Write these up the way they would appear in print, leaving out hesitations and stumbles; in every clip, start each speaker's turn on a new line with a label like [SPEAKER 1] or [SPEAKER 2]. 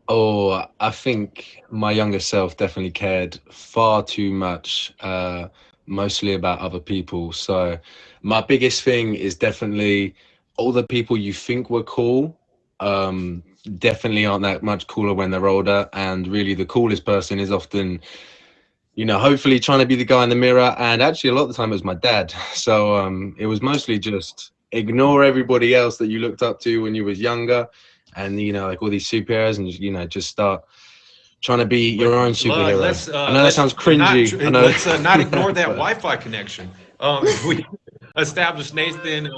[SPEAKER 1] Oh, I think my younger self definitely cared far too much, mostly about other people. So my biggest thing is definitely all the people you think were cool, definitely aren't that much cooler when they're older. And really, the coolest person is often, hopefully trying to be the guy in the mirror. And actually, a lot of the time, it was my dad. So it was mostly just ignore everybody else that you looked up to when you was younger, and like all these superheroes, and just start trying to be your
[SPEAKER 2] But
[SPEAKER 1] own superhero. I know that
[SPEAKER 2] let's
[SPEAKER 1] sounds
[SPEAKER 2] not
[SPEAKER 1] cringy. I know,
[SPEAKER 2] not ignore that
[SPEAKER 1] but
[SPEAKER 2] Wi-Fi connection. We established Nathan.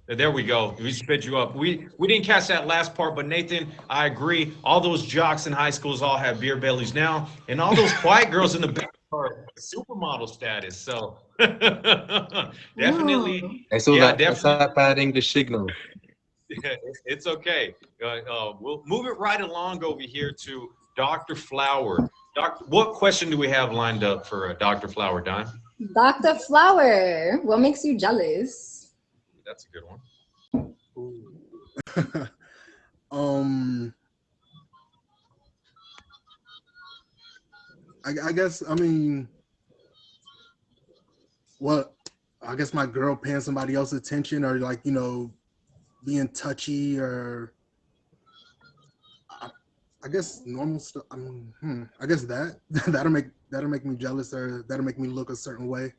[SPEAKER 2] There we go. We sped you up. We didn't catch that last part, but Nathan, I agree. All those jocks in high schools all have beer bellies now, and all those quiet girls in the back are supermodel status. So definitely,
[SPEAKER 3] Mm.
[SPEAKER 1] it's all
[SPEAKER 2] yeah,
[SPEAKER 1] that
[SPEAKER 2] definitely.
[SPEAKER 1] bad English signal.
[SPEAKER 2] It's okay. We'll move it right along over here to Dr. Flower. What question do we have lined up for Dr. Flower, Don?
[SPEAKER 3] Dr. Flower, what makes you jealous?
[SPEAKER 2] That's a good one.
[SPEAKER 4] Ooh. um, I guess I mean, well, I guess my girl paying somebody else attention, or like being touchy, or I, I guess normal stuff. I mean, I guess that that'll make me jealous, or that'll make me look a certain way.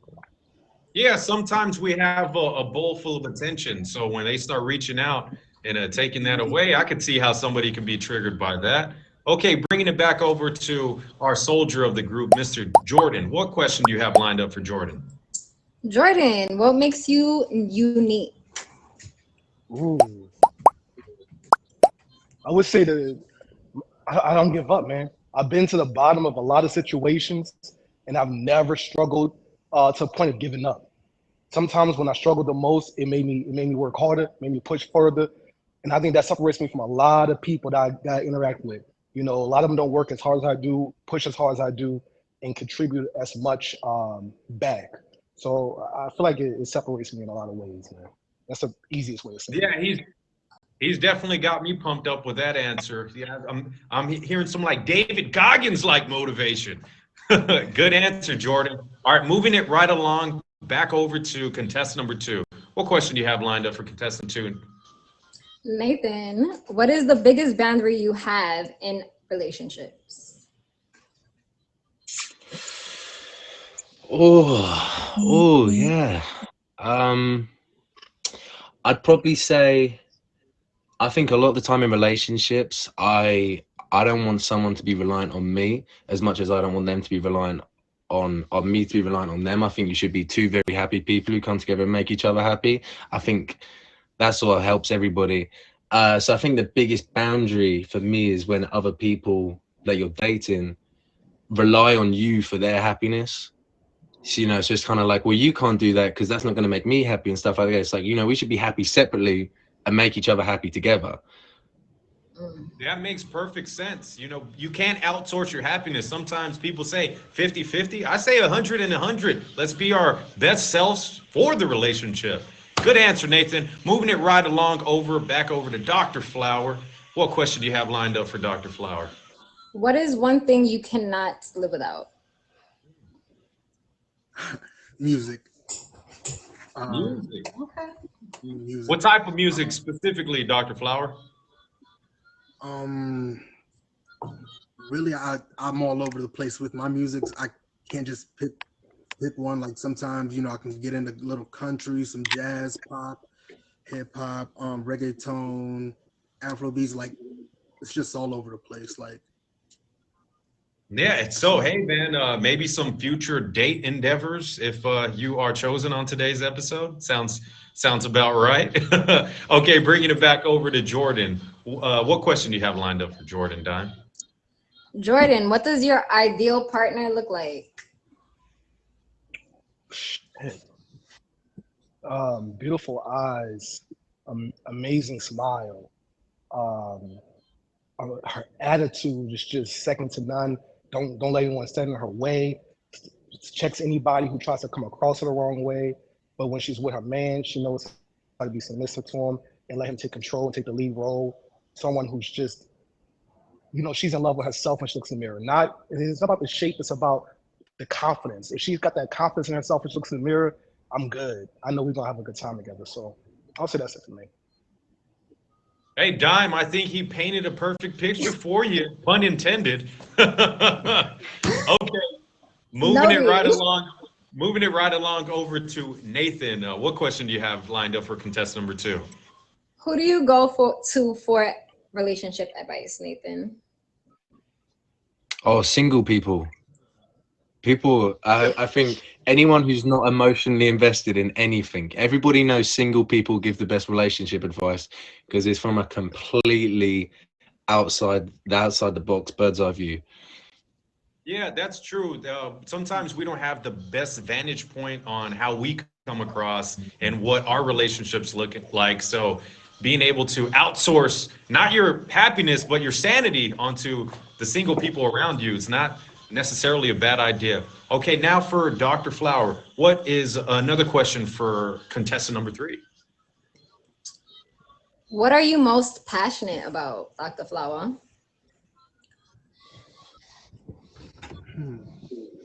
[SPEAKER 2] Yeah, sometimes we have a bowl full of attention. So when they start reaching out and taking that away, I could see how somebody can be triggered by that. Okay, bringing it back over to our soldier of the group, Mr. Jordan. What question do you have lined up for Jordan?
[SPEAKER 3] Jordan, what makes you unique?
[SPEAKER 5] Ooh, I would say that I don't give up, man. I've been to the bottom of a lot of situations, and I've never struggled to a point of giving up. Sometimes when I struggled the most, it made me work harder, made me push further, and I think that separates me from a lot of people that I interact with. A lot of them don't work as hard as I do, push as hard as I do, and contribute as much back. So I feel like it separates me in a lot of ways, man. That's the easiest way to say it.
[SPEAKER 2] Yeah, he's definitely got me pumped up with that answer. Yeah, I'm hearing some like David Goggins like motivation. Good answer, Jordan. All right, moving it right along back over to contestant number two. What question do you have lined up for contestant two?
[SPEAKER 3] Nathan, what is the biggest boundary you have in relationships?
[SPEAKER 1] Oh, yeah. Um, I'd probably say I think a lot of the time in relationships, I don't want someone to be reliant on me as much as I don't want them to be reliant on me to be reliant on them. I think you should be two very happy people who come together and make each other happy. I think that's what helps everybody. So I think the biggest boundary for me is when other people that you're dating rely on you for their happiness. So, so it's kind of like, well, you can't do that because that's not going to make me happy and stuff like that. It's like, we should be happy separately and make each other happy together.
[SPEAKER 3] Mm.
[SPEAKER 2] That makes perfect sense. You can't outsource your happiness. Sometimes people say 50-50. I say 100 and 100. Let's be our best selves for the relationship. Good answer, Nathan. Moving it right along back over to Dr. Flower. What question do you have lined up for Dr. Flower?
[SPEAKER 3] What is one thing you cannot live without?
[SPEAKER 4] Music, um,
[SPEAKER 2] Music.
[SPEAKER 3] Okay.
[SPEAKER 2] What
[SPEAKER 4] music.
[SPEAKER 2] type of music specifically, Dr. Flower?
[SPEAKER 4] Um, Really, I'm all over the place with my music. I can't just pick one. Like sometimes, I can get into little country, some jazz, pop, hip hop, reggaeton, Afro beats. Like it's just all over the place. Like
[SPEAKER 2] Yeah,
[SPEAKER 4] that's
[SPEAKER 2] so
[SPEAKER 4] what.
[SPEAKER 2] hey man, maybe some future date endeavors if you are chosen on today's episode. Sounds about right. Okay, bringing it back over to Jordan. What question do you have lined up for Jordan, Don?
[SPEAKER 3] Jordan, what does your ideal partner look like?
[SPEAKER 5] Shit. Beautiful eyes, amazing smile. Um, her attitude is just second to none. Don't let anyone stand in her way. Checks anybody who tries to come across her the wrong way. But when she's with her man, she knows how to be submissive to him and let him take control and take the lead role. Someone who's just she's in love with herself when she looks in the mirror. It's not about the shape, it's about the confidence. If she's got that confidence in herself when she looks in the mirror, I'm good. I know we're gonna have a good time together. So I'll say that's it for me.
[SPEAKER 2] Hey, Dime, I think he painted a perfect picture for you, pun intended. Okay, moving it right
[SPEAKER 3] Noted.
[SPEAKER 2] along. Moving it right along over to Nathan. What question do you have lined up for contestant number 2?
[SPEAKER 3] Who do you go for relationship advice, Nathan?
[SPEAKER 1] Oh, single people. I think anyone who's not emotionally invested in anything, everybody knows single people give the best relationship advice because it's from a completely outside the box, bird's eye view.
[SPEAKER 2] Yeah, that's true. Sometimes we don't have the best vantage point on how we come across and what our relationships look like. So being able to outsource not your happiness, but your sanity onto the single people around you is not necessarily a bad idea. Okay, now for Dr. Flower, what is another question for contestant number 3?
[SPEAKER 3] What are you most passionate about, Dr. Flower?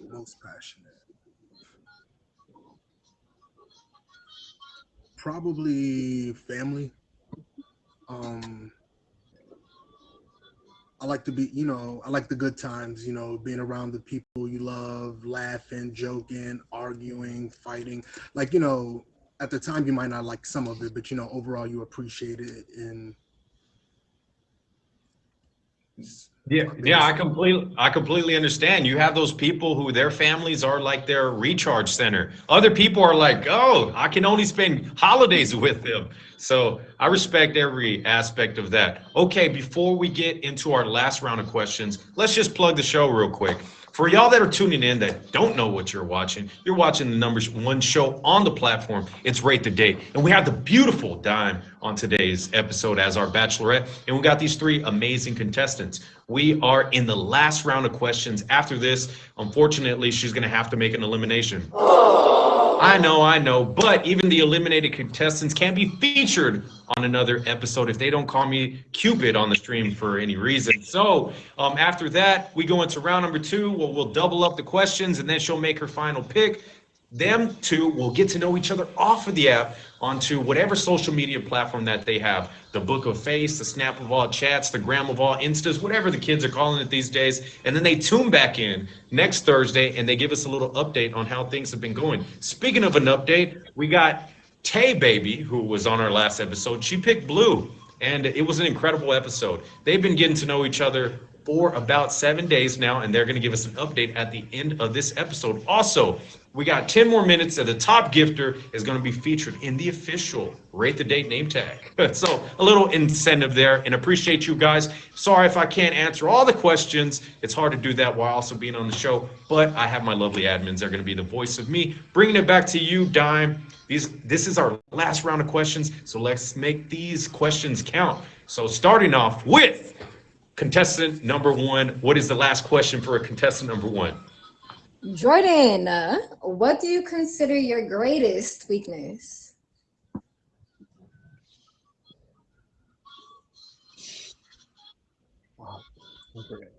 [SPEAKER 4] Most passionate. Probably family. I like to be, I like the good times, being around the people you love, laughing, joking, arguing, fighting. Like, at the time you might not like some of it, but overall you appreciate it. And
[SPEAKER 2] Yeah, I completely understand. You have those people who their families are like their recharge center. Other people are like, oh, I can only spend holidays with them. So I respect every aspect of that. Okay, before we get into our last round of questions, let's just plug the show real quick. For y'all that are tuning in that don't know what you're watching the #1 show on the platform. It's Rate the Date. And we have the beautiful Dime on today's episode as our bachelorette. And we got these 3 amazing contestants. We are in the last round of questions. After this, unfortunately, she's going to have to make an elimination. I know, but even the eliminated contestants can be featured on another episode if they don't call me Cupid on the stream for any reason. So after that, we go into round number 2. We'll double up the questions, and then she'll make her final pick. Them two will get to know each other off of the app onto whatever social media platform that they have. The Book of Face, the Snap of all chats, the Gram of all Instas, whatever the kids are calling it these days. And then they tune back in next Thursday and they give us a little update on how things have been going. Speaking of an update, we got Tay Baby, who was on our last episode. She picked Blue, and it was an incredible episode. They've been getting to know each other for about 7 days now, and they're going to give us an update at the end of this episode. Also, we got 10 more minutes, and the top gifter is going to be featured in the official Rate the Date name tag. So a little incentive there, and appreciate you guys. Sorry if I can't answer all the questions. It's hard to do that while also being on the show, but I have my lovely admins. They're going to be the voice of me. Bringing it back to you, Dime. This is our last round of questions, so let's make these questions count. So starting off with contestant number 1. What is the last question for a contestant number 1?
[SPEAKER 3] Jordan, what do you consider your greatest weakness?
[SPEAKER 5] Wow. Okay.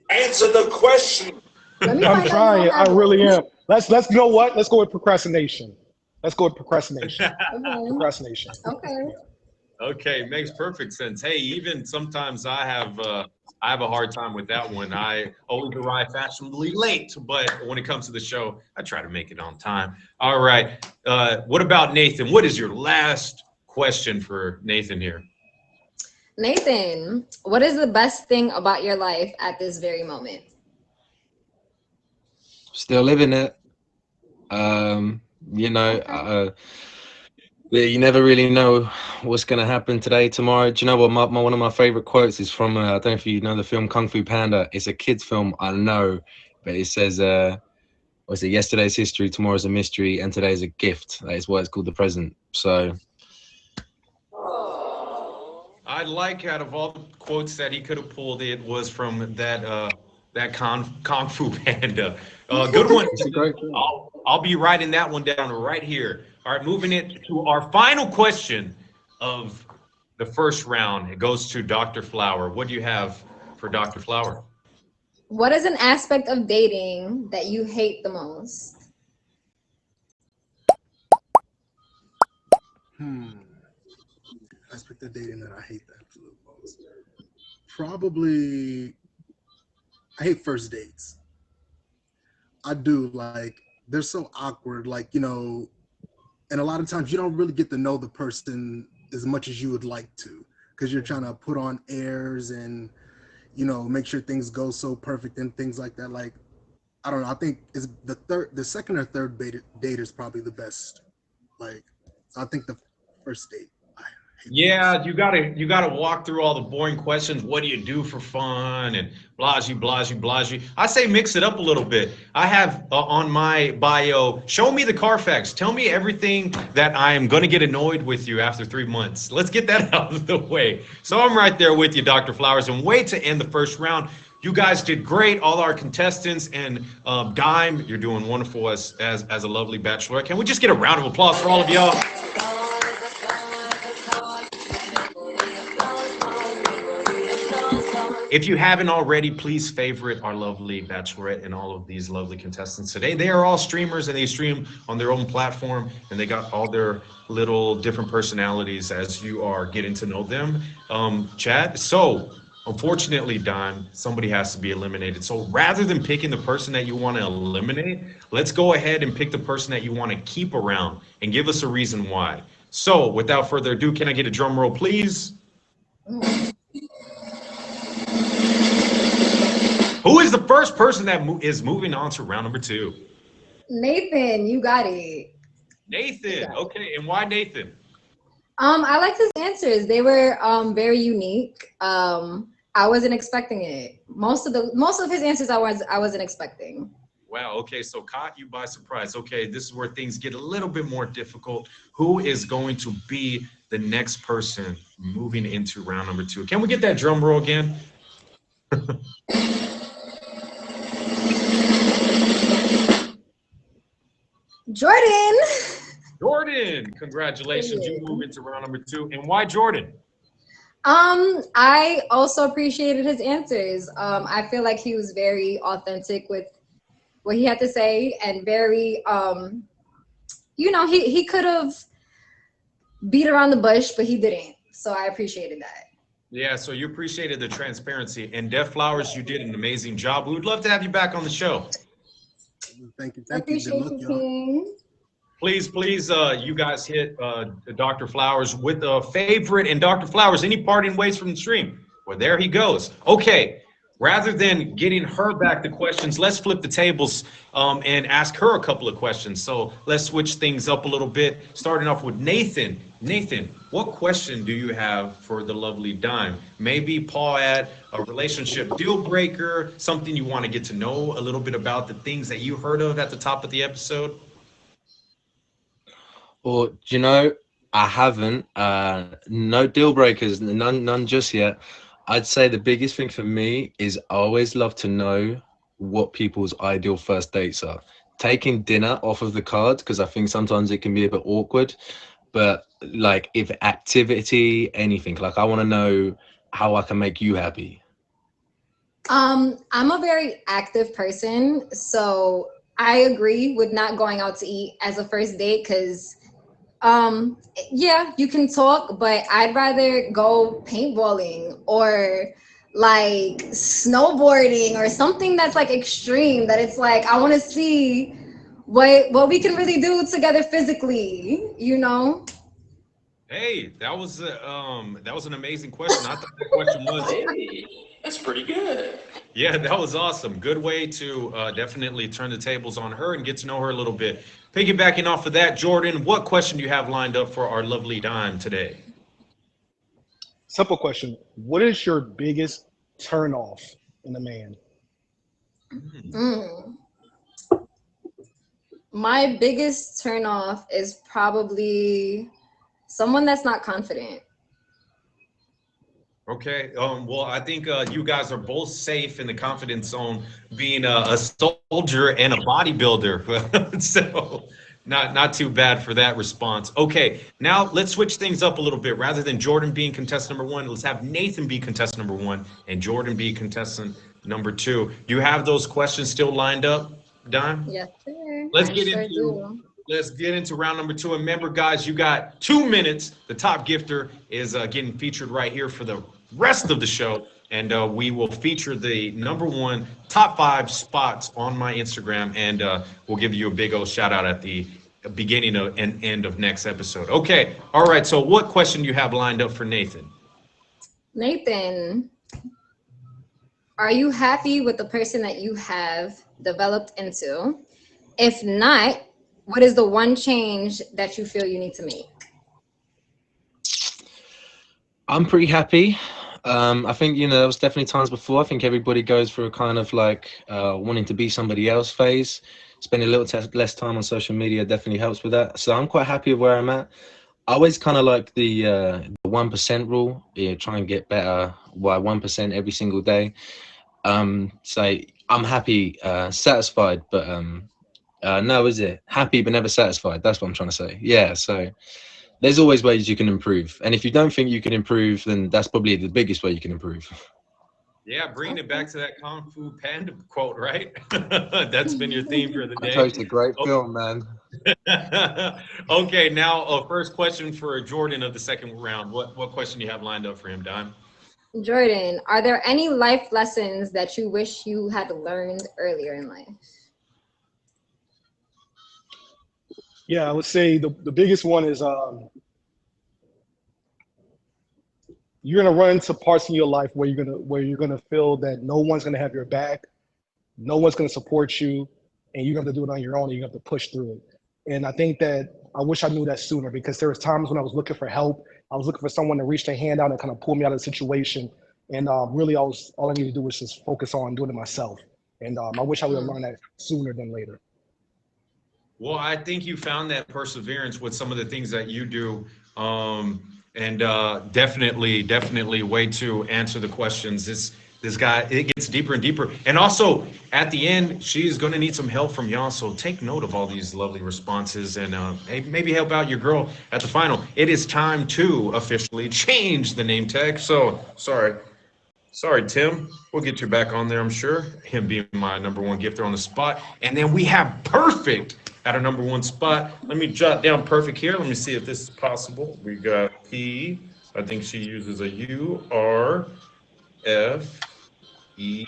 [SPEAKER 6] Answer the question.
[SPEAKER 3] Let me
[SPEAKER 5] I'm
[SPEAKER 3] find out
[SPEAKER 5] trying.
[SPEAKER 3] you
[SPEAKER 5] I
[SPEAKER 3] have
[SPEAKER 5] really
[SPEAKER 3] one.
[SPEAKER 5] am. Let's you know what? Let's go with procrastination. Let's go with procrastination.
[SPEAKER 3] Okay.
[SPEAKER 5] Procrastination.
[SPEAKER 3] Okay.
[SPEAKER 2] Okay, makes perfect sense. Hey, even sometimes I have a hard time with that one. I always arrive fashionably late, but when it comes to the show, I try to make it on time. All right. What about Nathan? What is your last question for Nathan here?
[SPEAKER 3] Nathan, what is the best thing about your life at this very moment?
[SPEAKER 1] Still living it. You never really know what's going to happen today, tomorrow. Do you know what? One of my favorite quotes is from, I don't know if you know the film Kung Fu Panda. It's a kid's film, I know, but it says, what's it? Yesterday's history, tomorrow's a mystery, and today's a gift. That is why it's called the present. So.
[SPEAKER 2] I like out of all the quotes that he could have pulled, it was from that Kung Fu Panda. Good one.
[SPEAKER 1] It's a great film.
[SPEAKER 2] I'll be writing that one down right here. All right, moving it to our final question of the first round. It goes to Dr. Flower. What do you have for Dr. Flower?
[SPEAKER 3] What is an aspect of dating that you hate the most?
[SPEAKER 4] Aspect of dating that I hate the absolute most. Probably, I hate first dates. I do. Like, they're so awkward. Like, and a lot of times you don't really get to know the person as much as you would like to, because you're trying to put on airs and make sure things go so perfect and things like that. Like, I don't know. I think is the second or third date is probably the best. Like, so I think the first date. I hate the most.
[SPEAKER 2] Yeah, you gotta walk through all the boring questions. What do you do for fun? And blasey, blasey, blasey. I say mix it up a little bit. I have on my bio, show me the Carfax. Tell me everything that I am gonna get annoyed with you after 3 months. Let's get that out of the way. So I'm right there with you, Dr. Flowers. And way to end the first round. You guys did great, all our contestants, and Dime, you're doing wonderful as a lovely bachelorette. Can we just get a round of applause for all of y'all? If you haven't already, please favorite our lovely bachelorette and all of these lovely contestants today. They are all streamers and they stream on their own platform and they got all their little different personalities as you are getting to know them. Chad, so unfortunately, Don, somebody has to be eliminated. So rather than picking the person that you want to eliminate, let's go ahead and pick the person that you want to keep around and give us a reason why. So without further ado, can I get a drum roll, please? Who is the first person that is moving on to round number 2?
[SPEAKER 3] Nathan, you got it.
[SPEAKER 2] Nathan. Okay, and why Nathan?
[SPEAKER 3] I liked his answers. They were very unique. I wasn't expecting it. Most of his answers I wasn't expecting.
[SPEAKER 2] Wow, okay, so caught you by surprise. Okay, this is where things get a little bit more difficult. Who is going to be the next person moving into round number 2? Can we get that drum roll again?
[SPEAKER 3] Jordan.
[SPEAKER 2] Jordan, congratulations. You move into round number 2. And why Jordan?
[SPEAKER 3] I also appreciated his answers. I feel like he was very authentic with what he had to say and very, he could have beat around the bush, but he didn't. So I appreciated that.
[SPEAKER 2] Yeah, so you appreciated the transparency. And Def Flowers, you did an amazing job. We would love to have you back on the show.
[SPEAKER 4] Thank you.
[SPEAKER 3] I appreciate you, King.
[SPEAKER 2] Please, you guys hit Dr. Flowers with a favorite. And Dr. Flowers, any parting ways from the stream? Well, there he goes. Okay, rather than getting her back the questions, let's flip the tables and ask her a couple of questions. So let's switch things up a little bit, starting off with Nathan. Nathan, what question do you have for the lovely Dime? Maybe Paul had a relationship deal breaker, something you want to get to know a little bit about, the things that you heard of at the top of the episode?
[SPEAKER 1] Well, I haven't. No deal breakers, none just yet. I'd say the biggest thing for me is I always love to know what people's ideal first dates are. Taking dinner off of the card, because I think sometimes it can be a bit awkward. But like, if activity, anything, like I want to know how I can make you happy.
[SPEAKER 3] I'm a very active person, so I agree with not going out to eat as a first date because yeah, you can talk, but I'd rather go paintballing or like snowboarding or something that's like extreme, that it's like I want to see what we can really do together physically,
[SPEAKER 2] Hey, that was an amazing question. I thought that question was.
[SPEAKER 6] Hey, that's pretty good.
[SPEAKER 2] Yeah, that was awesome. Good way to definitely turn the tables on her and get to know her a little bit. Piggybacking off of that, Jordan, what question do you have lined up for our lovely Dime today?
[SPEAKER 5] Simple question. What is your biggest turn off in a man?
[SPEAKER 3] My biggest turn off is probably someone that's not confident.
[SPEAKER 2] Okay. Well, I think you guys are both safe in the confidence zone, being a soldier and a bodybuilder. So Not too bad for that response. Okay, now let's switch things up a little bit. Rather than Jordan being contestant number one, let's have Nathan be contestant number one and Jordan be contestant number two. Do you have those questions still lined up, Don?
[SPEAKER 3] Yes, sir.
[SPEAKER 2] Let's
[SPEAKER 3] I
[SPEAKER 2] get
[SPEAKER 3] sure
[SPEAKER 2] into
[SPEAKER 3] do.
[SPEAKER 2] let's get into round number two. And remember, guys, you got 2 minutes. The top gifter is getting featured right here for the rest of the show, and we will feature the number one top five spots on my Instagram, and we'll give you a big old shout out at the beginning of and end of next episode. Okay, all right. So, what question do you have lined up for Nathan?
[SPEAKER 3] Nathan, are you happy with the person that you have developed into? If not, what is the one change that you feel you need to make?
[SPEAKER 1] I'm pretty happy. I think, there was definitely times before. I think everybody goes through a kind of like wanting to be somebody else phase. Spending a little less time on social media definitely helps with that. So I'm quite happy with where I'm at. I always kind of like the 1% rule. Yeah, try and get better by 1% every single day. So I'm happy, satisfied, but no, is it happy but never satisfied? That's what I'm trying to say. Yeah. So there's always ways you can improve, and if you don't think you can improve, then that's probably the biggest way you can improve.
[SPEAKER 2] Yeah, bringing it back to that Kung Fu Panda quote, right? That's been your theme for the
[SPEAKER 1] I told you, it's a
[SPEAKER 2] day.
[SPEAKER 1] great film, man.
[SPEAKER 2] Okay, now first question for Jordan of the second round. What question do you have lined up for him, Don?
[SPEAKER 3] Jordan, are there any life lessons that you wish you had learned earlier in life?
[SPEAKER 5] Yeah, I would say the biggest one is you're gonna run into parts in your life where you're gonna feel that no one's gonna have your back, no one's gonna support you, and you have to do it on your own. And you have to push through it. And I think that I wish I knew that sooner, because there was times when I was looking for help. I was looking for someone to reach their hand out and kind of pull me out of the situation. And really, all I needed to do was just focus on doing it myself. And I wish I would have learned that sooner than later.
[SPEAKER 2] Well, I think you found that perseverance with some of the things that you do. And definitely way to answer the questions. This guy, it gets deeper and deeper. And also at the end, she's going to need some help from y'all. So take note of all these lovely responses, and maybe help out your girl at the final. It is time to officially change the name tag. So sorry, Tim. We'll get you back on there, I'm sure. Him being my number one gifter on the spot. And then we have Perfect at our number one spot. Let me jot down Perfect here. Let me see if this is possible. We got P. I think she uses a U, R, F, E,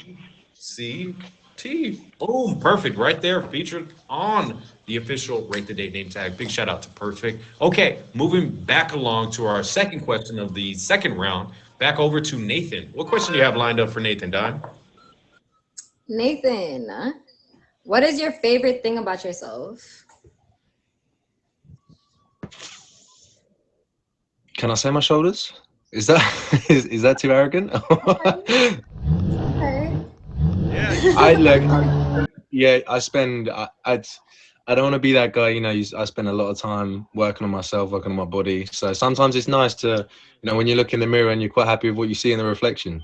[SPEAKER 2] C, T. Boom. Perfect. Right there. Featured on the official Rate the Date name tag. Big shout out to Perfect. Okay. Moving back along to our second question of the second round. Back over to Nathan. What question do you have lined up for Nathan, Don?
[SPEAKER 3] Nathan, what is your favorite thing about yourself?
[SPEAKER 1] Can I say my shoulders? Is that is that too arrogant?
[SPEAKER 3] Okay.
[SPEAKER 2] Yeah.
[SPEAKER 1] I spend. I don't want to be that guy. I spend a lot of time working on myself, working on my body. So sometimes it's nice to, when you look in the mirror and you're quite happy with what you see in the reflection.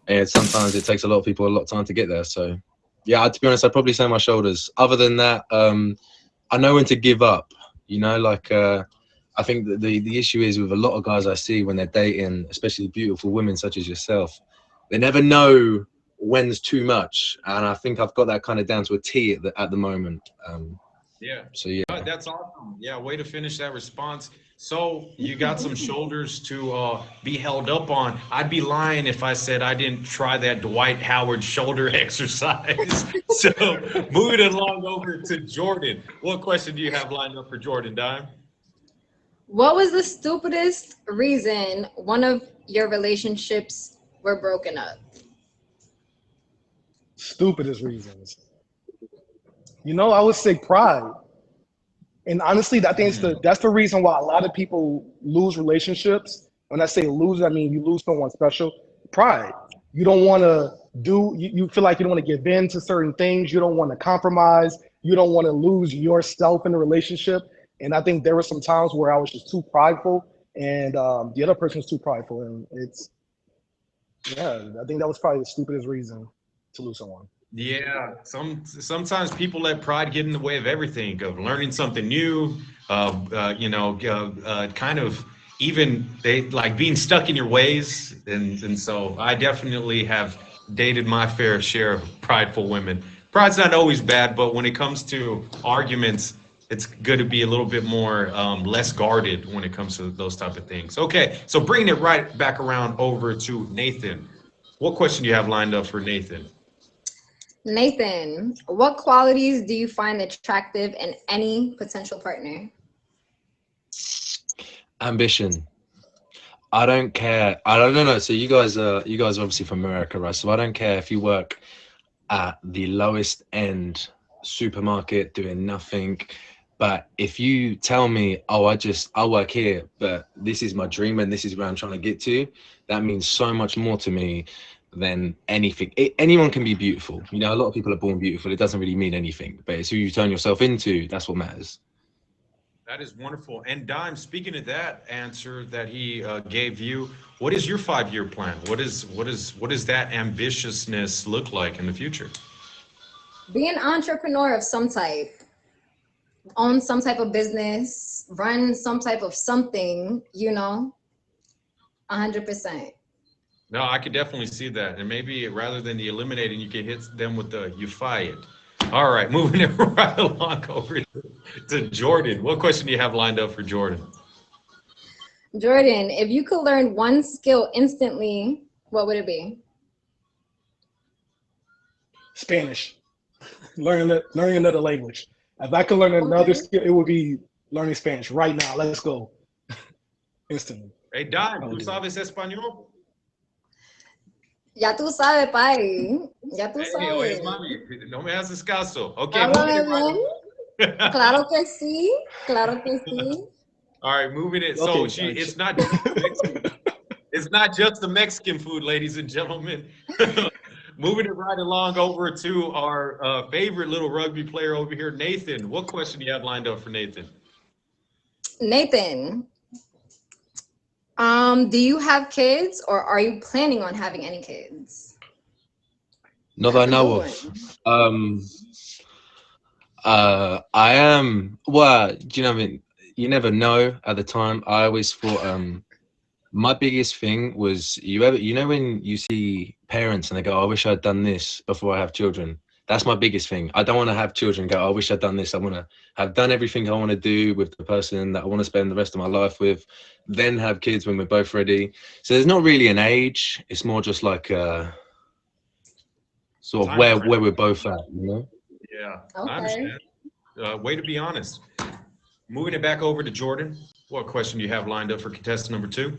[SPEAKER 1] And sometimes it takes a lot of people a lot of time to get there. So, yeah, to be honest, I'd probably say my shoulders. Other than that, I know when to give up. I think that the issue is with a lot of guys I see when they're dating, especially beautiful women such as yourself, they never know when's too much, and I think I've got that kind of down to a T at the moment.
[SPEAKER 2] Yeah.
[SPEAKER 1] So yeah.
[SPEAKER 2] That's awesome. Yeah, way to finish that response. So you got some shoulders to be held up on. I'd be lying if I said I didn't try that Dwight Howard shoulder exercise. So moving along over to Jordan. What question do you have lined up for Jordan, Dime?
[SPEAKER 3] What was the stupidest reason one of your relationships were broken up?
[SPEAKER 5] Stupidest reasons. I would say pride. And honestly, I think that's the reason why a lot of people lose relationships. When I say lose, I mean you lose someone special. Pride. You don't want to you feel like you don't want to give in to certain things. You don't want to compromise. You don't want to lose yourself in the relationship. And I think there were some times where I was just too prideful, and the other person was too prideful. And I think that was probably the stupidest reason to lose someone.
[SPEAKER 2] Yeah, sometimes people let pride get in the way of everything, of learning something new, kind of even they like being stuck in your ways, and so I definitely have dated my fair share of prideful women. Pride's not always bad, but when it comes to arguments, it's good to be a little bit more less guarded when it comes to those type of things. Okay, so bringing it right back around over to Nathan. What question do you have lined up for Nathan?
[SPEAKER 3] Nathan, what qualities do you find attractive in any potential partner?
[SPEAKER 1] Ambition. I don't care. I don't know. So you guys are obviously from America, right? So I don't care if you work at the lowest end supermarket doing nothing. But if you tell me, oh, I work here, but this is my dream and this is where I'm trying to get to, that means so much more to me than anything. Anyone can be beautiful. You know, a lot of people are born beautiful. It doesn't really mean anything, but it's who you turn yourself into. That's what matters.
[SPEAKER 2] That is wonderful. And Dime, speaking of that answer that he gave you, what is your 5-year plan? What does that ambitiousness look like in the future?
[SPEAKER 3] Be an entrepreneur of some type, own some type of business, run some type of something, 100%.
[SPEAKER 2] No, I could definitely see that. And maybe rather than the eliminating, you can hit them with the you fired. All right, moving it right along over to Jordan. What question do you have lined up for Jordan?
[SPEAKER 3] Jordan, if you could learn one skill instantly, what would it be?
[SPEAKER 5] Spanish. Learning another language. If I could learn another
[SPEAKER 3] Okay.
[SPEAKER 5] skill, it would be learning Spanish right now. Let's go. Instantly.
[SPEAKER 2] Hey, Dime,
[SPEAKER 5] I
[SPEAKER 2] ¿tú
[SPEAKER 5] would do that.
[SPEAKER 2] sabes español?
[SPEAKER 3] Ya tú sabes, pai. Ya tú
[SPEAKER 2] Hey, oye,
[SPEAKER 3] sabes.
[SPEAKER 2] mami, no me haces caso. Okay, moving
[SPEAKER 3] Háblame
[SPEAKER 2] it right
[SPEAKER 3] bien.
[SPEAKER 2] along.
[SPEAKER 3] Claro que sí. Claro que sí.
[SPEAKER 2] All right, moving it. So
[SPEAKER 5] Okay,
[SPEAKER 2] it's not just it's not just the Mexican food, ladies and gentlemen. Moving it right along over to our favorite little rugby player over here, Nathan. What question do you have lined up for Nathan?
[SPEAKER 3] Nathan, do you have kids or are you planning on having any kids?
[SPEAKER 1] Not that I
[SPEAKER 3] That's a
[SPEAKER 1] know
[SPEAKER 3] good
[SPEAKER 1] of.
[SPEAKER 3] one.
[SPEAKER 1] I am. Well, do you know what I mean? You never know at the time. I always thought my biggest thing was when you see parents and they go, "I wish I'd done this before I have children." That's my biggest thing. I don't want to have children go, "I wish I'd done this." I want to have done everything I want to do with the person that I want to spend the rest of my life with, then have kids when we're both ready. So there's not really an age. It's more just like sort of
[SPEAKER 2] Time
[SPEAKER 1] where
[SPEAKER 2] frame.
[SPEAKER 1] we're both at, you know?
[SPEAKER 2] Yeah, I
[SPEAKER 3] Okay.
[SPEAKER 2] understand. Way to be honest. Moving it back over to Jordan. What question do you have lined up for contestant number 2?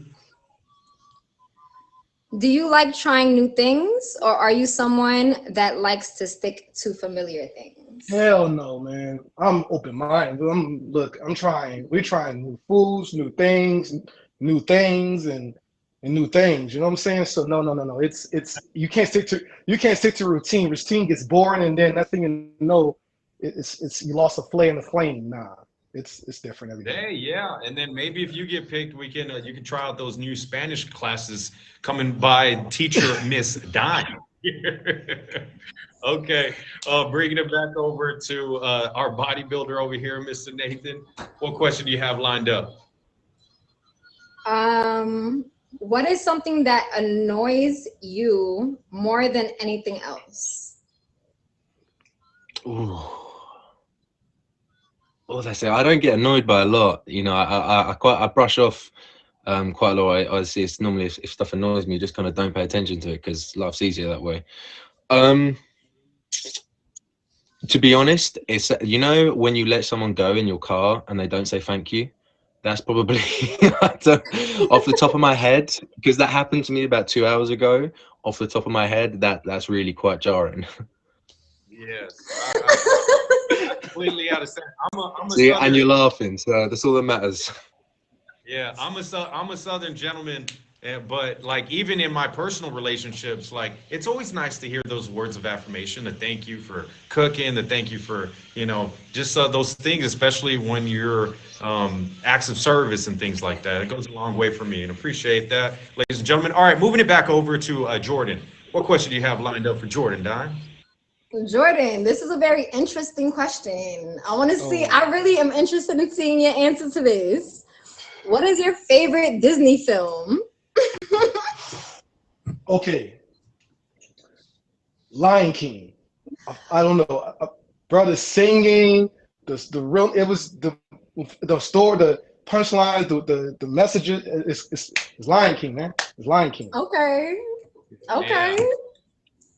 [SPEAKER 3] Do you like trying new things or are you someone that likes to stick to familiar things?
[SPEAKER 5] Hell no, man. I'm open minded. I'm trying. We're trying new foods, new things, and new things. You know what I'm saying? So no. It's you can't stick to routine. Routine gets boring, and then nothing you know, it's you lost a flare in the flame. Nah, it's different every day.
[SPEAKER 2] Hey, yeah, and then maybe if you get picked, we can you can try out those new Spanish classes coming by teacher Miss Dime. Okay, bringing it back over to our bodybuilder over here, Mr. Nathan. What question do you have lined up?
[SPEAKER 3] Um, what is something that annoys you more than anything else?
[SPEAKER 1] Ooh. What was I say? I don't get annoyed by a lot. You know, I brush off quite a lot. I see it's normally if stuff annoys me, just kind of don't pay attention to it because life's easier that way. Um, to be honest, it's when you let someone go in your car and they don't say thank you. That's probably off the top of my head because that happened to me about 2 hours ago. Off the top of my head, that's really quite jarring.
[SPEAKER 2] Yes, I completely understand. I'm a
[SPEAKER 1] See, and
[SPEAKER 2] Southern.
[SPEAKER 1] you're laughing, so that's all that matters.
[SPEAKER 2] Yeah, I'm a Southern gentleman, but like even in my personal relationships, like it's always nice to hear those words of affirmation, the thank you for cooking, the thank you for just those things, especially when you're acts of service and things like that. It goes a long way for me, and appreciate that, ladies and gentlemen. All right, moving it back over to Jordan. What question do you have lined up for Jordan, Dime?
[SPEAKER 3] Jordan, this is a very interesting question. I want to see, I really am interested in seeing your answer to this. What is your favorite Disney film?
[SPEAKER 5] Okay, Lion King. I don't know, brother singing the real. It was the story, the punchlines, the messages. It's Lion King, man. It's Lion King.
[SPEAKER 3] Okay. Okay.
[SPEAKER 2] Yeah.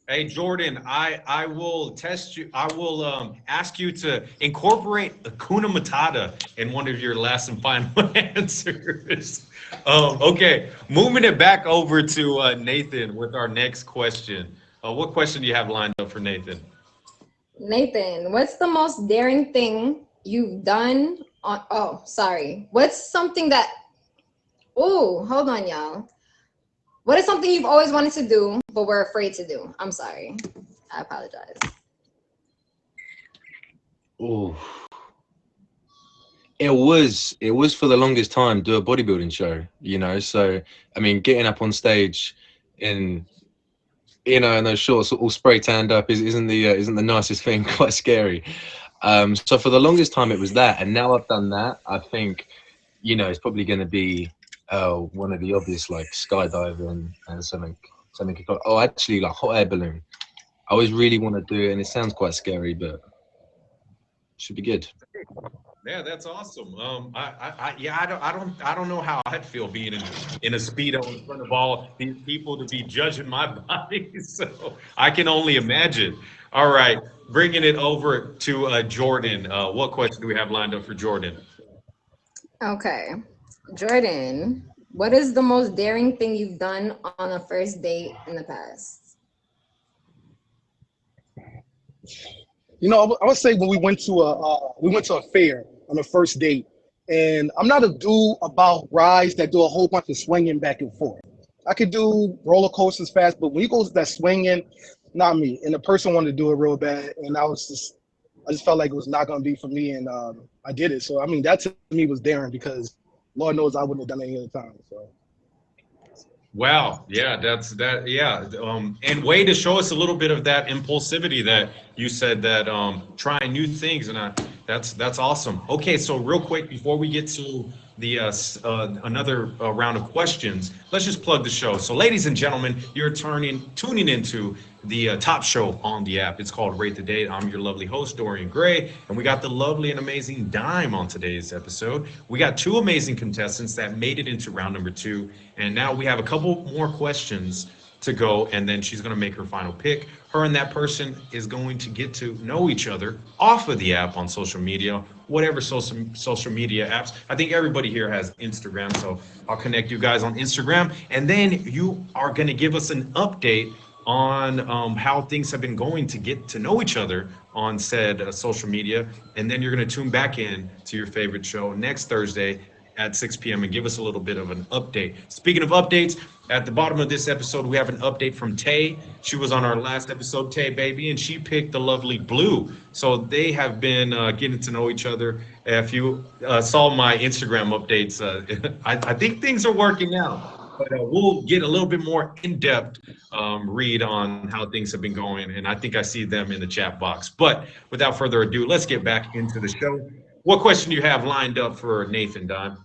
[SPEAKER 2] Hey Jordan, I will test you. I will ask you to incorporate Hakuna Matata in one of your last and final answers. Okay, moving it back over to Nathan with our next question. What question do you have lined up for Nathan?
[SPEAKER 3] Nathan, what's the most daring thing you've done on, oh, sorry. What's something that, oh, hold on, y'all. What is something you've always wanted to do, but were afraid to do? I'm sorry. I apologize.
[SPEAKER 1] Oh, it was for the longest time do a bodybuilding show, you know. So I mean, getting up on stage in in those shorts all spray tanned up isn't the nicest thing. Quite scary. So for the longest time it was that, and now I've done that. I think it's probably going to be one of the obvious, like skydiving and something. Oh, actually, like hot air balloon. I always really want to do it, and it sounds quite scary, but should be good.
[SPEAKER 2] Yeah, that's awesome. Yeah, I don't know how I'd feel being in a speedo in front of all these people to be judging my body. So I can only imagine. All right, bringing it over to Jordan. What question do we have lined up for Jordan?
[SPEAKER 3] Okay. Jordan, what is the most daring thing you've done on a first date in the past?
[SPEAKER 5] I would say when we went to a fair on the first date, and I'm not a dude about rides that do a whole bunch of swinging back and forth. I could do roller coasters fast, but when you go to that swinging, not me. And the person wanted to do it real bad, and I just felt like it was not going to be for me, and I did it. So I mean, that to me was daring because Lord knows I wouldn't have done it any other time. So.
[SPEAKER 2] Wow, yeah, that's that. Yeah, and way to show us a little bit of that impulsivity that you said that trying new things, and that's awesome. Okay, so real quick before we get to the another round of questions, let's just plug the show. So, ladies and gentlemen, you're tuning into the top show on the app. It's called Rate the Date. I'm your lovely host, Dorian Gray, and we got the lovely and amazing Dime on today's episode. We got two amazing contestants that made it into round number 2, and now we have a couple more questions to go, and then she's going to make her final pick. Her and that person is going to get to know each other off of the app on social media, whatever social media apps. I think everybody here has Instagram, so I'll connect you guys on Instagram, and then you are going to give us an update on how things have been going to get to know each other on said social media, and then you're going to tune back in to your favorite show next Thursday at 6 p.m. and give us a little bit of an update. Speaking of updates, at the bottom of this episode, we have an update from Tay. She was on our last episode, Tay baby, and she picked the lovely Blue. So they have been getting to know each other. If you saw my Instagram updates, I think things are working out. But we'll get a little bit more in-depth read on how things have been going, and I think I see them in the chat box. But without further ado, let's get back into the show. What question do you have lined up for Nathan, Don?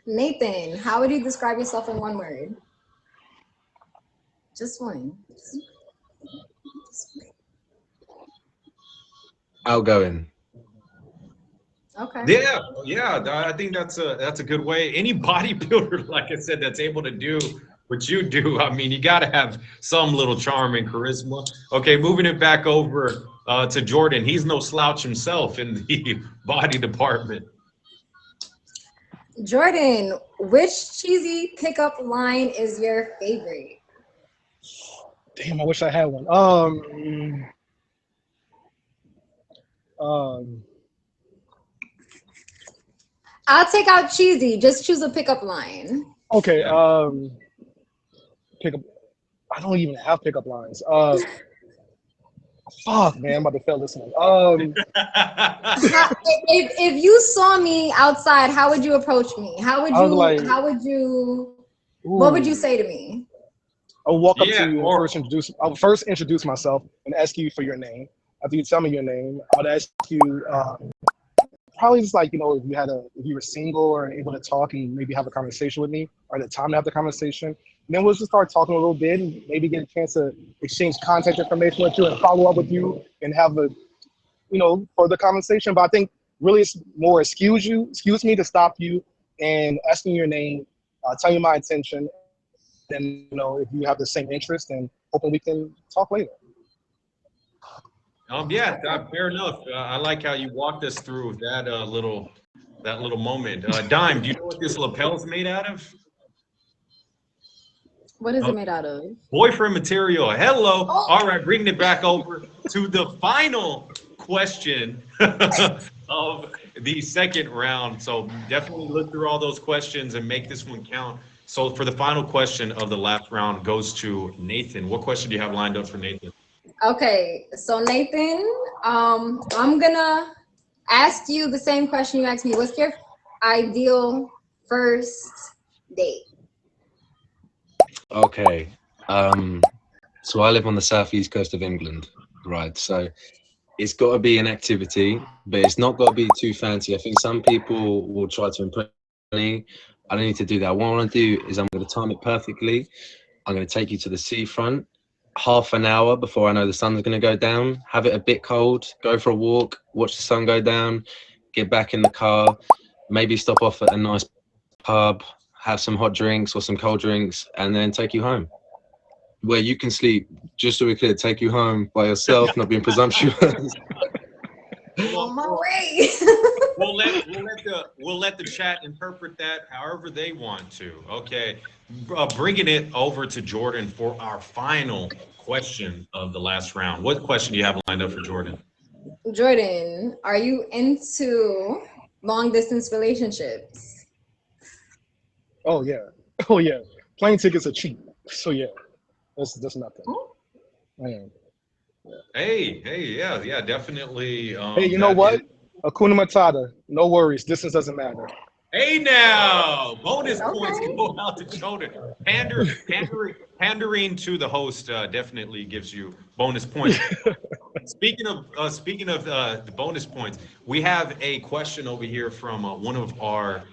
[SPEAKER 3] Nathan, how would you describe yourself in one word? Just one.
[SPEAKER 1] Outgoing.
[SPEAKER 3] Okay.
[SPEAKER 2] Yeah, I think that's a good way. Any bodybuilder, like I said, that's able to do what you do, I mean, you got to have some little charm and charisma. Okay, moving it back over to Jordan. He's no slouch himself in the body department.
[SPEAKER 3] Jordan, which cheesy pickup line is your favorite?
[SPEAKER 5] Damn, I wish I had one.
[SPEAKER 3] I'll take out cheesy. Just choose a pickup line.
[SPEAKER 5] Okay. Pickup. I don't even have pickup lines. Fuck, man, I'm about to fail this one.
[SPEAKER 3] If you saw me outside, how would you approach me? How would you?
[SPEAKER 5] I was like,
[SPEAKER 3] how would you?
[SPEAKER 5] ooh.
[SPEAKER 3] What would you say to me?
[SPEAKER 5] I will walk up to
[SPEAKER 2] Yeah,
[SPEAKER 5] you and
[SPEAKER 2] or
[SPEAKER 5] I will first introduce myself and ask you for your name. After you tell me your name, I would ask you probably just like, if you were single or able to talk and maybe have a conversation with me, or the time to have the conversation. And then we'll just start talking a little bit and maybe get a chance to exchange contact information with you and follow up with you and have a, further conversation. But I think really it's more excuse me to stop you and asking your name, tell you my intention, and if you have the same interest, and hoping we can talk later.
[SPEAKER 2] yeah, fair enough. I like how you walked us through that little moment. Dime, do you know what this lapel's made out of?
[SPEAKER 3] What is
[SPEAKER 2] Uh,
[SPEAKER 3] it made out of?
[SPEAKER 2] Boyfriend material. Hello.
[SPEAKER 3] Oh,
[SPEAKER 2] All right, bringing it back over to the final question of the second round. So definitely look through all those questions and make this one count. So for the final question of the last round goes to Nathan. What question do you have lined up for Nathan?
[SPEAKER 3] okay. So Nathan, I'm gonna ask you the same question you asked me. What's your ideal first date?
[SPEAKER 1] Okay. So I live on the southeast coast of England, right? So it's got to be an activity, but it's not got to be too fancy. I think some people will try to impress me. I don't need to do that. What I want to do is I'm going to time it perfectly. I'm going to take you to the seafront, half an hour before I know the sun's going to go down, have it a bit cold, go for a walk, watch the sun go down, get back in the car, maybe stop off at a nice pub, have some hot drinks or some cold drinks, and then take you home. Where you can sleep, just so we're clear, take you home by yourself, not being presumptuous.
[SPEAKER 3] On my way.
[SPEAKER 2] We'll let the chat interpret that however they want to. Okay, bringing it over to Jordan for our final question of the last round. What question do you have lined up for Jordan?
[SPEAKER 3] Jordan, are you into long distance relationships?
[SPEAKER 5] Oh yeah, oh yeah. Plane tickets are cheap, so yeah, that's nothing. I am.
[SPEAKER 2] Hey, yeah, definitely.
[SPEAKER 5] Hey, you know what? Akuna Matata. No worries. Distance doesn't matter.
[SPEAKER 2] Hey now, bonus points
[SPEAKER 3] Okay.
[SPEAKER 2] go out to Jordan. Pandering to the host definitely gives you bonus points. Speaking of the bonus points, we have a question over here from one of our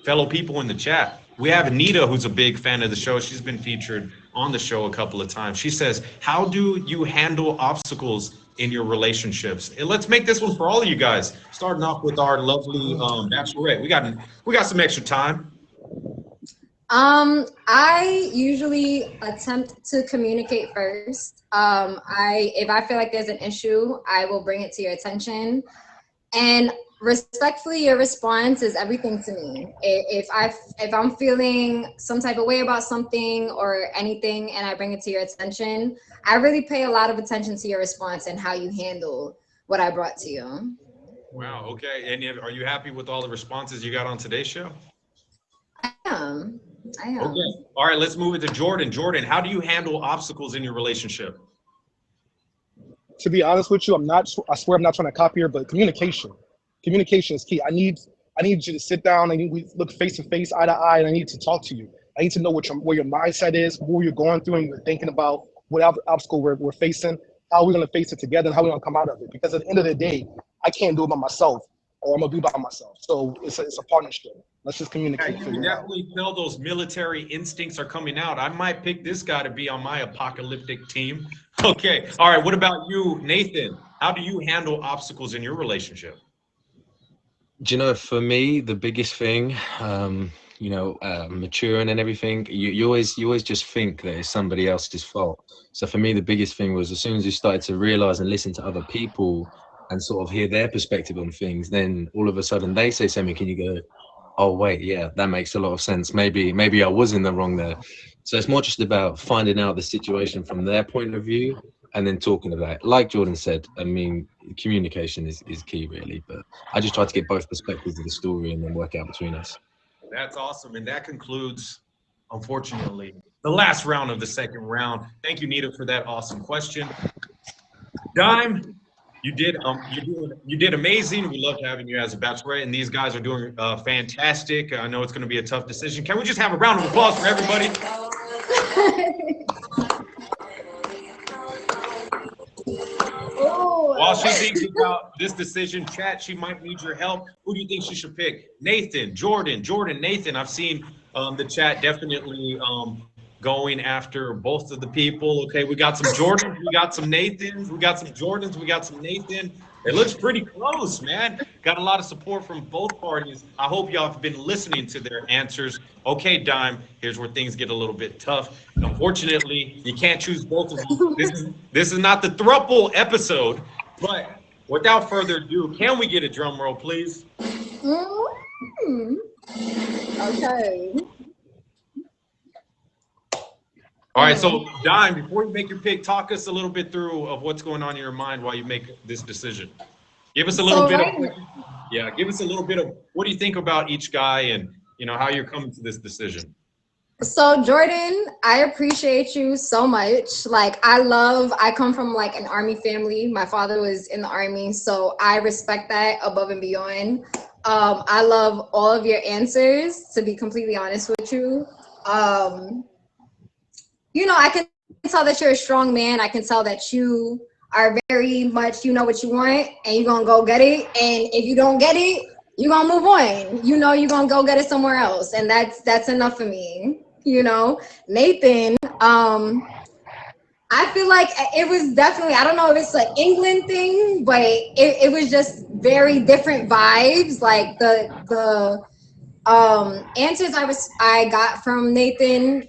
[SPEAKER 2] fellow people in the chat. We have Anita, who's a big fan of the show. She's been featured on the show a couple of times. She says, "How do you handle obstacles in your relationships?" And let's make this one for all of you guys. Starting off with our lovely bachelorette. We got some extra time.
[SPEAKER 3] I usually attempt to communicate first. If I feel like there's an issue, I will bring it to your attention. And respectfully, your response is everything to me. If I'm feeling some type of way about something or anything and I bring it to your attention, I really pay a lot of attention to your response and how you handle what I brought to you.
[SPEAKER 2] Wow. Okay. And are you happy with all the responses you got on today's show?
[SPEAKER 3] I am.
[SPEAKER 2] Okay. All right. Let's move it to Jordan. Jordan, how do you handle obstacles in your relationship?
[SPEAKER 5] To be honest with you, I swear I'm not trying to copy her, but communication is key. I need you to sit down. We look face to face, eye to eye, and I need to talk to you. I need to know where your mindset is, what you're going through, and you're thinking about what obstacle we're facing, how we're going to face it together, and how we're going to come out of it. Because at the end of the day, I can't do it by myself, or I'm going to be by myself. So it's a partnership. Let's just communicate.
[SPEAKER 2] Yeah, you can definitely tell those military instincts are coming out. I might pick this guy to be on my apocalyptic team. Okay. All right. What about you, Nathan? How do you handle obstacles in your relationship?
[SPEAKER 1] Do you know, for me, the biggest thing, maturing and everything, you always just think that it's somebody else's fault. So for me, the biggest thing was as soon as you started to realize and listen to other people and sort of hear their perspective on things, then all of a sudden they say something, and you go, oh wait, yeah, that makes a lot of sense. Maybe I was in the wrong there. So it's more just about finding out the situation from their point of view and then talking about it. Like Jordan said, I mean, communication is key really, but I just try to get both perspectives of the story and then work out between us.
[SPEAKER 2] That's awesome. And that concludes, unfortunately, the last round of the second round. Thank you, Nita, for that awesome question. Dime, you did amazing. We loved having you as a bachelorette, and these guys are doing fantastic. I know it's going to be a tough decision. Can we just have a round of applause for everybody? While she
[SPEAKER 3] Oh,
[SPEAKER 2] thinks about this decision, chat, she might need your help. Who do you think she should pick? Nathan, Jordan, Nathan. I've seen the chat definitely going after both of the people. Okay, we got some Jordans, we got some Nathans, we got some Jordans, we got some Nathan. It looks pretty close, man. Got a lot of support from both parties. I hope y'all have been listening to their answers. Okay, Dime, here's where things get a little bit tough. Unfortunately, you can't choose both of them. This is not the thruple episode, but without further ado, can we get a drum roll, please?
[SPEAKER 3] mm, okay.
[SPEAKER 2] All right, so Dime, before you make your pick, talk us a little bit through of what's going on in your mind while you make this decision. Give us a little
[SPEAKER 3] So
[SPEAKER 2] bit
[SPEAKER 3] right,
[SPEAKER 2] of, yeah, give us a little bit of what do you think about each guy and how you're coming to this decision.
[SPEAKER 3] so Jordan, I appreciate you so much. Like I come from like an army family. My father was in the army, so I respect that above and beyond. I love all of your answers, to be completely honest with you. I can tell that you're a strong man. I can tell that you are very much, you know what you want, and you're gonna go get it. And if you don't get it, you're gonna move on. You're gonna go get it somewhere else, and that's enough for me. Nathan, I feel like it was definitely, I don't know if it's an England thing, but it was just very different vibes. Like the answers I got from Nathan,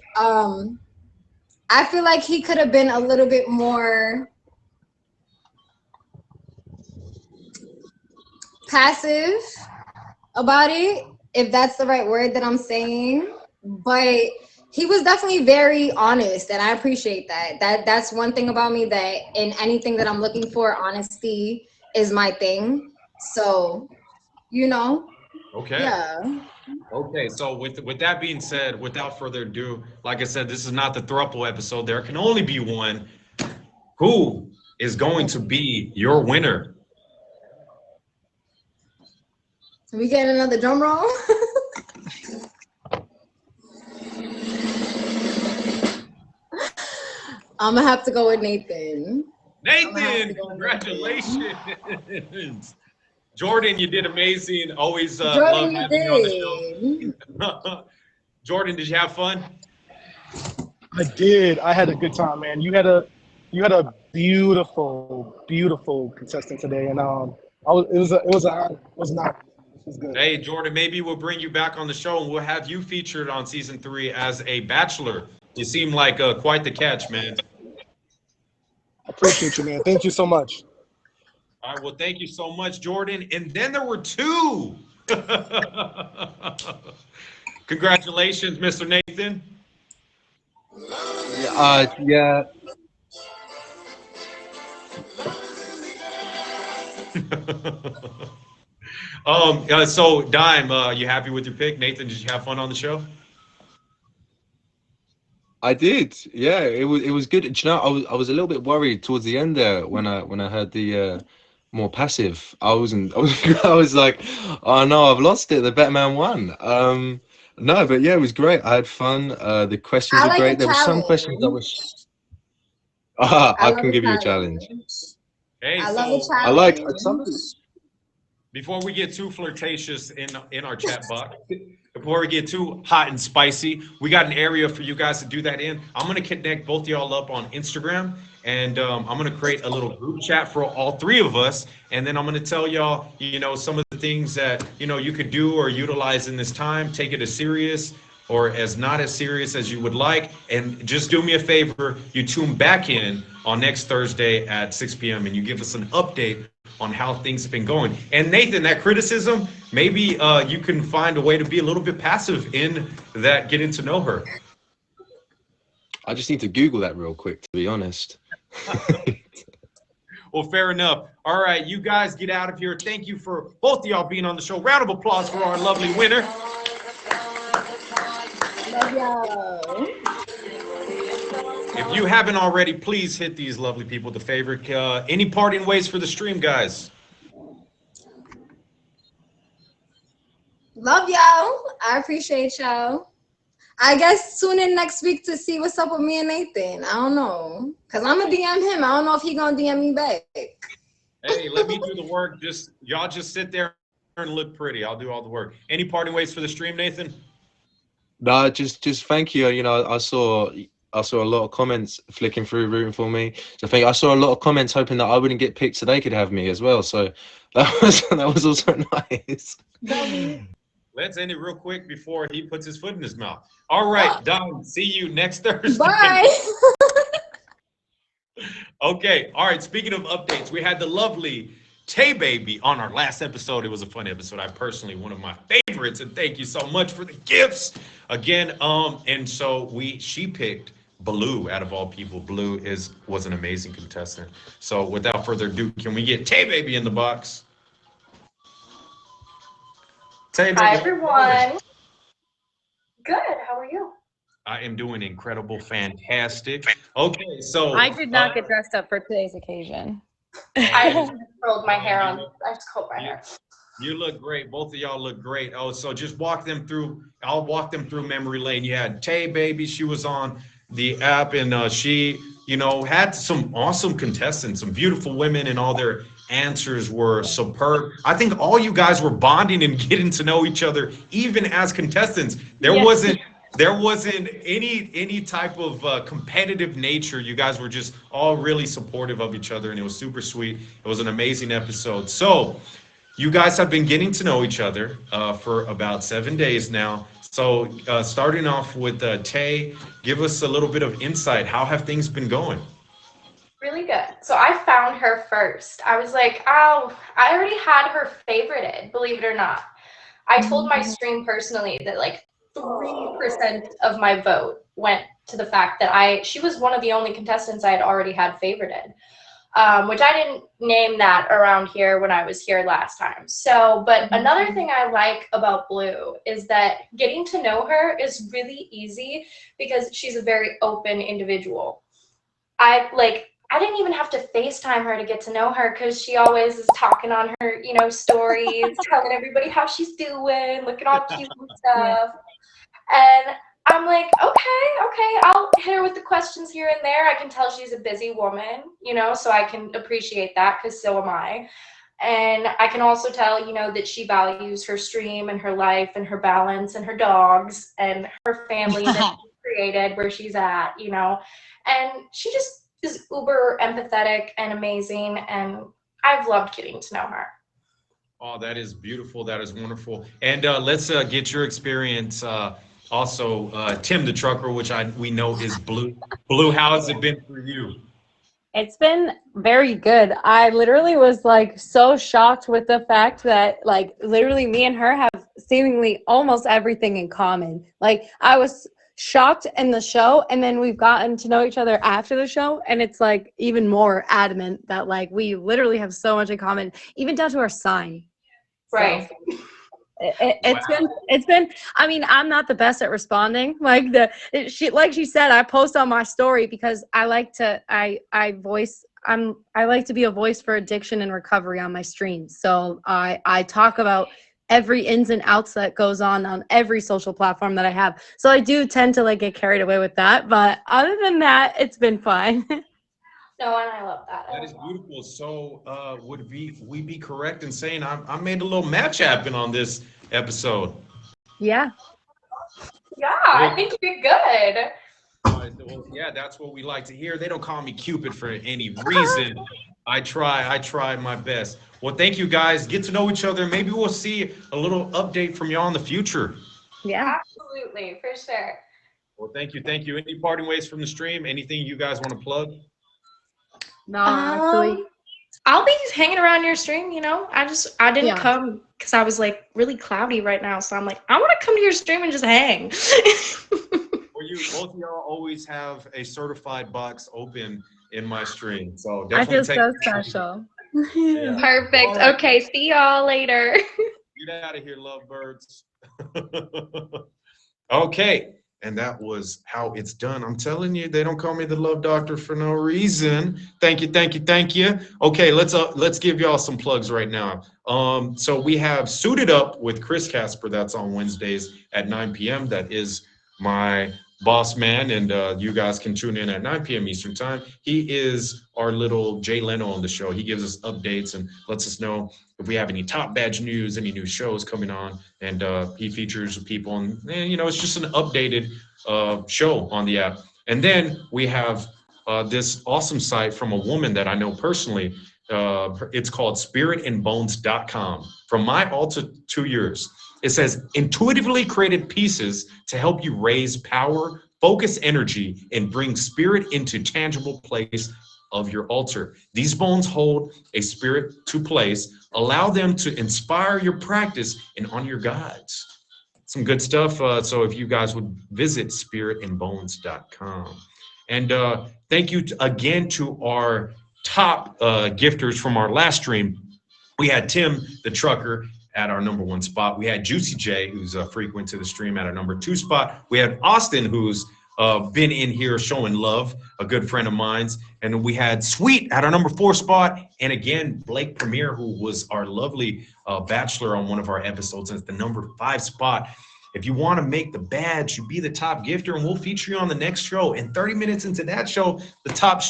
[SPEAKER 3] I feel like he could have been a little bit more passive about it, if that's the right word that I'm saying. But he was definitely very honest, and I appreciate that. That's one thing about me, that in anything that I'm looking for, honesty is my thing. So,
[SPEAKER 2] Okay.
[SPEAKER 3] yeah.
[SPEAKER 2] Okay, so with that being said, without further ado, like I said, this is not the thruple episode. There can only be one. Who is going to be your winner?
[SPEAKER 3] We get another drum roll. I'm gonna have to go with Nathan.
[SPEAKER 2] Nathan, congratulations. Jordan, you did amazing. Always
[SPEAKER 3] Jordan,
[SPEAKER 2] love
[SPEAKER 3] you
[SPEAKER 2] having you on
[SPEAKER 3] did.
[SPEAKER 2] the show. Jordan, did you have fun?
[SPEAKER 5] I did. I had a good time, man. You had a beautiful contestant today, and it was not. This was good.
[SPEAKER 2] Hey, Jordan, maybe we'll bring you back on the show and we'll have you featured on season 3 as a bachelor. You seem like quite the catch, man.
[SPEAKER 5] I appreciate you, man. Thank you so much.
[SPEAKER 2] All right, well, thank you so much, Jordan. And then there were 2. Congratulations, Mr. Nathan.
[SPEAKER 1] Yeah.
[SPEAKER 2] So Dime, you happy with your pick? Nathan, did you have fun on the show?
[SPEAKER 1] I did. Yeah, it was good. Do you know, I was a little bit worried towards the end there when I heard the more passive. I was like, oh no, I've lost it. The better man won. No, but yeah, it was great. I had fun. The questions
[SPEAKER 3] I
[SPEAKER 1] were
[SPEAKER 3] like
[SPEAKER 1] great.
[SPEAKER 3] a
[SPEAKER 1] There were some questions that
[SPEAKER 3] challenge.
[SPEAKER 1] was.
[SPEAKER 3] I
[SPEAKER 1] I
[SPEAKER 3] love
[SPEAKER 1] can
[SPEAKER 3] a
[SPEAKER 1] give you a challenge.
[SPEAKER 3] challenge.
[SPEAKER 2] Hey,
[SPEAKER 3] I love a
[SPEAKER 2] so
[SPEAKER 1] I like
[SPEAKER 3] challenge.
[SPEAKER 2] before we get too flirtatious in our chat box, before we get too hot and spicy, we got an area for you guys to do that in. I'm gonna connect both of y'all up on Instagram, and I'm gonna create a little group chat for all 3 of us, and then I'm gonna tell y'all, some of the things that you could do or utilize in this time. Take it as serious or as not as serious as you would like, and just do me a favor. You tune back in on next Thursday at 6 p.m. and you give us an update on how things have been going. And Nathan, that criticism, maybe you can find a way to be a little bit passive in that getting to know her.
[SPEAKER 1] I just need to Google that real quick, to be honest.
[SPEAKER 2] Well, fair enough. All right, you guys get out of here. Thank you for both of y'all being on the show. Round of applause for our lovely winner.
[SPEAKER 3] Love y'all.
[SPEAKER 2] If you haven't already, please hit these lovely people the favor. Any parting ways for the stream, guys?
[SPEAKER 3] Love y'all. I appreciate y'all. I guess tune in next week to see what's up with me and Nathan. I don't know. Because I'm going to DM him. I don't know if he going to DM me back.
[SPEAKER 2] Hey, let me do the work. Y'all just sit there and look pretty. I'll do all the work. Any parting ways for the stream, Nathan?
[SPEAKER 1] No, just thank you. You know, I saw a lot of comments flicking through, rooting for me. So I saw a lot of comments hoping that I wouldn't get picked so they could have me as well. So that was also nice.
[SPEAKER 2] Let's end it real quick before he puts his foot in his mouth. All right, Don, see you next Thursday.
[SPEAKER 3] Bye.
[SPEAKER 2] Okay, all right, speaking of updates, we had the lovely Tay Baby on our last episode. It was a fun episode. I personally, one of my favorites, and thank you so much for the gifts. Again, and so she picked Blue out of all people. Blue was an amazing contestant. So without further ado, can we get Tay Baby in the box? Tay Baby.
[SPEAKER 7] Hi everyone. Good. How are you?
[SPEAKER 2] I am doing incredible, fantastic. Okay, so
[SPEAKER 8] I did not get dressed up for today's occasion.
[SPEAKER 7] I just curled my hair on. I just curled my hair.
[SPEAKER 2] You look great. Both of y'all look great. Oh, so just walk them through. I'll walk them through memory lane. You had Tay Baby. She was on the app, and she, had some awesome contestants, some beautiful women, and all their answers were superb. I think all you guys were bonding and getting to know each other, even as contestants. There wasn't any type of competitive nature. You guys were just all really supportive of each other, and it was super sweet. It was an amazing episode. So you guys have been getting to know each other for about 7 days now. So starting off with Tay, give us a little bit of insight. How have things been going?
[SPEAKER 7] Really good. So I found her first. I was like, oh, I already had her favorited, believe it or not. I told my stream personally that like 3% of my vote went to the fact that she was one of the only contestants I had already had favorited, which I didn't name that around here when I was here last time. So, but another thing I like about Blue is that getting to know her is really easy because she's a very open individual. I didn't even have to FaceTime her to get to know her because she always is talking on her, stories, telling everybody how she's doing, looking all cute and stuff. And I'm like, okay, I'll hit her with the questions here and there. I can tell she's a busy woman, so I can appreciate that because so am I. And I can also tell, that she values her stream and her life and her balance and her dogs and her family that she created where she's at, and she just is uber empathetic and amazing. And I've loved getting to know her.
[SPEAKER 2] Oh, that is beautiful. That is wonderful. And let's get your experience. Also, Tim the trucker, which we know is Blue. Blue, how has it been for you?
[SPEAKER 8] It's been very good. I literally was like so shocked with the fact that like literally me and her have seemingly almost everything in common. Like I was shocked in the show, and then we've gotten to know each other after the show, and it's like even more adamant that like we literally have so much in common, even down to our sign.
[SPEAKER 7] Right.
[SPEAKER 8] So, it's been I mean, I'm not the best at responding like she said. I post on my story because I like to I like to be a voice for addiction and recovery on my streams. So I talk about every ins and outs that goes on every social platform that I have. So I do tend to like get carried away with that, but other than that, it's been fine.
[SPEAKER 7] No, and I love that.
[SPEAKER 2] That is beautiful. So would we be correct in saying I made a little match happen on this episode?
[SPEAKER 8] Yeah.
[SPEAKER 7] Yeah, I think you did good.
[SPEAKER 2] Well, yeah, that's what we like to hear. They don't call me Cupid for any reason. I try my best. Well, thank you guys. Get to know each other. Maybe we'll see a little update from y'all in the future.
[SPEAKER 8] Yeah.
[SPEAKER 7] Absolutely, for sure.
[SPEAKER 2] Well, thank you. Any parting ways from the stream? Anything you guys want to plug?
[SPEAKER 8] No, actually.
[SPEAKER 7] I'll be hanging around your stream, I didn't come because I was like really cloudy right now. So I'm like, I want to come to your stream and just hang.
[SPEAKER 2] Well, both of y'all always have a certified box open in my stream. So
[SPEAKER 8] I
[SPEAKER 2] definitely
[SPEAKER 8] feel so special.
[SPEAKER 2] Yeah.
[SPEAKER 7] Perfect. Okay, see y'all later.
[SPEAKER 2] Get out of here, lovebirds. Okay. And that was how it's done. I'm telling you, they don't call me the love doctor for no reason. Thank you. Okay, let's give y'all some plugs right now. So we have Suited Up with Chris Casper. That's on Wednesdays at 9 p.m. That is my boss man, and you guys can tune in at 9 p.m. Eastern time. He is our little Jay Leno on the show. He gives us updates and lets us know if we have any top badge news, any new shows coming on, and he features people, and it's just an updated show on the app. And then we have this awesome site from a woman that I know personally. It's called spiritandbones.com. From my all to 2 years, it says intuitively created pieces to help you raise power, focus energy, and bring spirit into tangible place of your altar. These bones hold a spirit to place. Allow them to inspire your practice and honor your guides. Some good stuff. So if you guys would visit spiritandbones.com. And thank you again to our top gifters from our last stream. We had Tim the trucker at our number 1 spot. We had Juicy J, who's frequent to the stream, at our number 2 spot. We had Austin, who's been in here showing love, a good friend of mine's. And we had Sweet at our number 4 spot. And again, Blake Premier, who was our lovely bachelor on one of our episodes, at the number 5 spot. If you want to make the badge, you be the top gifter, and we'll feature you on the next show. And 30 minutes into that show, the top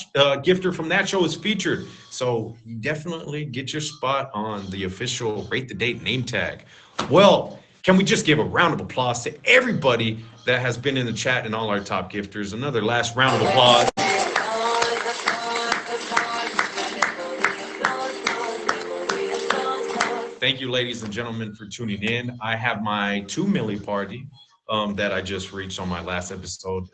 [SPEAKER 2] gifter from that show is featured. So you definitely get your spot on the official Rate the Date name tag. Well, can we just give a round of applause to everybody that has been in the chat and all our top gifters? Another last round of applause. Thank you, ladies and gentlemen, for tuning in. I have my 2 milli party that I just reached on my last episode.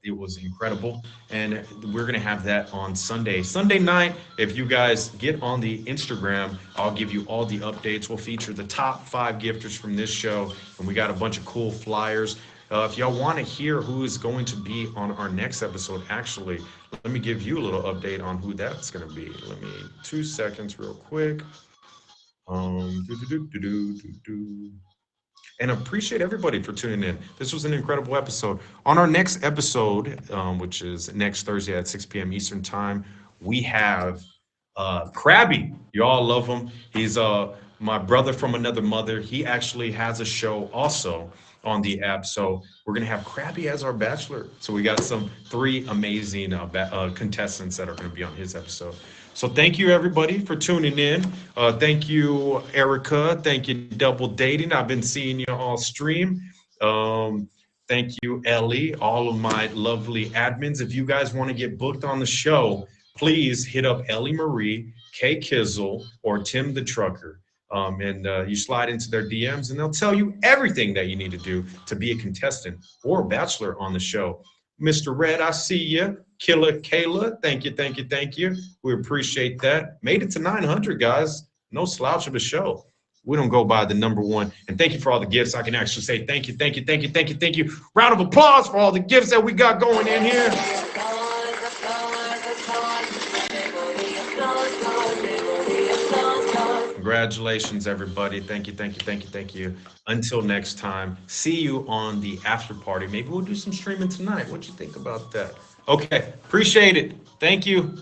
[SPEAKER 2] It was incredible. And we're going to have that on Sunday. Sunday night, if you guys get on the Instagram, I'll give you all the updates. We'll feature the top 5 gifters from this show. And we got a bunch of cool flyers. If y'all want to hear who is going to be on our next episode, actually, let me give you a little update on who that's going to be. Let me 2 seconds real quick. And appreciate everybody for tuning in. This was an incredible episode. On our next episode, which is next Thursday at 6 p.m. Eastern time, we have Krabby. You all love him. He's my brother from another mother. He actually has a show also on the app. So we're going to have Krabby as our bachelor. So we got 3 amazing contestants that are going to be on his episode. So thank you, everybody, for tuning in. Thank you, Erica. Thank you, Double Dating. I've been seeing you all stream. Thank you, Ellie, all of my lovely admins. If you guys want to get booked on the show, please hit up Ellie Marie, Kay Kizzle, or Tim the Trucker. And you slide into their DMs, and they'll tell you everything that you need to do to be a contestant or a bachelor on the show. Mr. Red, I see you. Killer Kayla, thank you, thank you, thank you. We appreciate that. Made it to 900, guys. No slouch of a show. We don't go by the number 1. And thank you for all the gifts. I can actually say thank you, thank you, thank you, thank you, thank you. Round of applause for all the gifts that we got going in here. Congratulations, everybody. Thank you, thank you, thank you, thank you. Until next time, see you on the after party. Maybe we'll do some streaming tonight. What you think about that? Okay, appreciate it. Thank you.